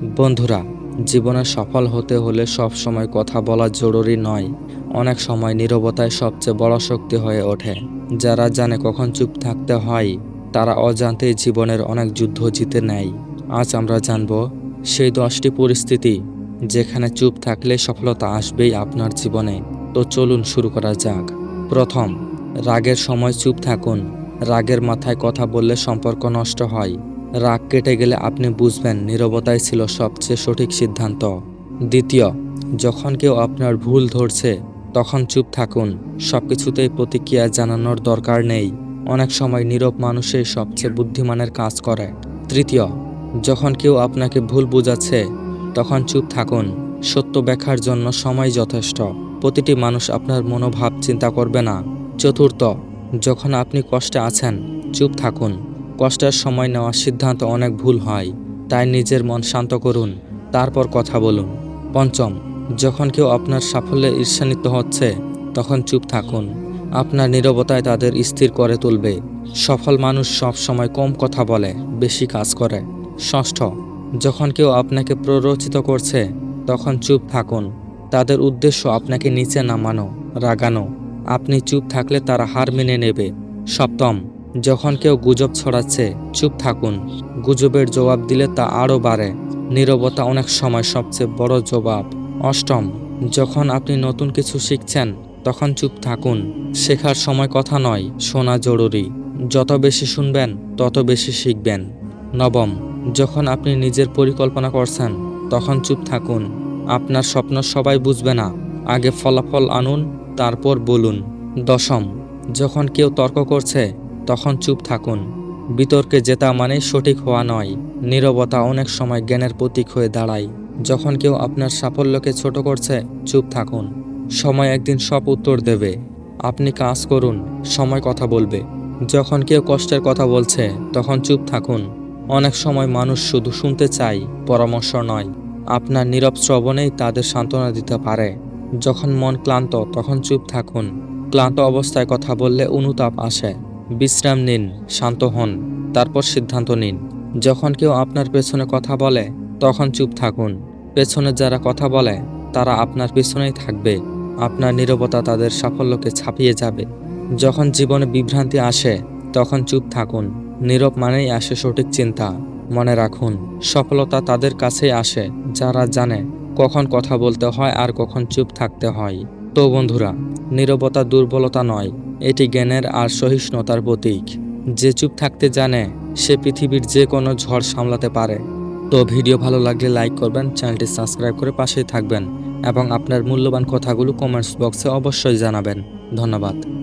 বন্ধুরা, জীবনে সফল হতে হলে সব সময় কথা বলা জরুরি নয়। অনেক সময় নীরবতাই সবচেয়ে বড় শক্তি হয়ে ওঠে। যারা জানে কখন চুপ থাকতে হয়, তারা অজান্তেই জীবনের অনেক যুদ্ধ জিতে নেয়। আজ আমরা জানব সেই 10টি পরিস্থিতি যেখানে চুপ থাকলে সফলতা আসবেই আপনার জীবনে। তো চলুন শুরু করা যাক। প্রথম, রাগের সময় চুপ থাকুন। রাগের মাথায় কথা বললে সম্পর্ক নষ্ট হয়। রাগ কেটে গেলে আপনি বুঝবেন নীরবতাই ছিল সবচেয়ে সঠিক সিদ্ধান্ত। দ্বিতীয়, যখন কেউ আপনার ভুল ধরছে তখন চুপ থাকুন। সবকিছুতেই প্রতিক্রিয়া জানানোর দরকার নেই। অনেক সময় নীরব মানুষই সবচেয়ে বুদ্ধিমানের কাজ করে। তৃতীয়, যখন কেউ আপনাকে ভুল বোঝাচ্ছে তখন চুপ থাকুন। সত্য ব্যাখ্যার জন্য সময় যথেষ্ট। প্রতিটি মানুষ আপনার মনোভাব চিন্তা করবে না। চতুর্থ, যখন আপনি কষ্টে আছেন চুপ থাকুন। কষ্টের সময় নেওয়ার সিদ্ধান্ত অনেক ভুল হয়, তাই নিজের মন শান্ত করুন, তারপর কথা বলুন। পঞ্চম, যখন কেউ আপনার সাফল্যে ঈর্ষান্বিত হচ্ছে তখন চুপ থাকুন। আপনার নীরবতায় তাদের স্থির করে তুলবে। সফল মানুষ সব সময় কম কথা বলে, বেশি কাজ করে। ষষ্ঠ, যখন কেউ আপনাকে প্ররোচিত করছে তখন চুপ থাকুন। তাদের উদ্দেশ্য আপনাকে নিচে নামানো, রাগানো। আপনি চুপ থাকলে তারা হার মেনে নেবে। সপ্তম, যখন কেউ গুজব ছড়াচ্ছে চুপ থাকুন। গুজবের জবাব দিলে তা আরও বাড়ে। নীরবতা অনেক সময় সবচেয়ে বড় জবাব। অষ্টম, যখন আপনি নতুন কিছু শিখছেন তখন চুপ থাকুন। শেখার সময় কথা নয়, শোনা জরুরি। যত বেশি শুনবেন তত বেশি শিখবেন। নবম, যখন আপনি নিজের পরিকল্পনা করছেন তখন চুপ থাকুন। আপনার স্বপ্ন সবাই বুঝবে না, আগে ফলাফল আনুন, তারপর বলুন। দশম, যখন কেউ তর্ক করছে তখন চুপ থাকুন। বিতর্কে জেতা মানে সঠিক হওয়া নয়। নীরবতা অনেক সময় জ্ঞানের প্রতীক হয়ে দাঁড়ায়। যখন কেউ আপনার সাফল্যকে ছোট করছে চুপ থাকুন। সময় একদিন সব উত্তর দেবে। আপনি কাজ করুন, সময় কথা বলবে। যখন কেউ কষ্টের কথা বলছে তখন চুপ থাকুন। অনেক সময় মানুষ শুধু শুনতে চায়, পরামর্শ নয়। আপনার নীরব শ্রবণেই তাদের সান্ত্বনা দিতে পারে। যখন মন ক্লান্ত তখন চুপ থাকুন। ক্লান্ত অবস্থায় কথা বললে অনুতাপ আসে। বিশ্রাম নিন, শান্ত হন, তারপর সিদ্ধান্ত নিন। যখন কেউ আপনার পেছনে কথা বলে তখন চুপ থাকুন। পেছনে যারা কথা বলে তারা আপনার পেছনেই থাকবে। আপনার নীরবতা তাদের সাফল্যকে ছাপিয়ে যাবে। যখন জীবনে বিভ্রান্তি আসে তখন চুপ থাকুন। নীরব মানেই আসে সঠিক চিন্তা। মনে রাখুন, সফলতা তাদের কাছেই আসে যারা জানে কখন কথা বলতে হয় আর কখন চুপ থাকতে হয়। তো বন্ধুরা, নীরবতা দুর্বলতা নয়, এটি জ্ঞানের আর সহিষ্ণুতার প্রতীক। যে চুপ থাকতে জানে সে পৃথিবীর যে কোনো ঝড় সামলাতে পারে। তো ভিডিও ভালো লাগলে লাইক করবেন, চ্যানেলটি সাবস্ক্রাইব করে পাশেই থাকবেন এবং আপনার মূল্যবান কথাগুলো কমেন্টস বক্সে অবশ্যই জানাবেন। ধন্যবাদ।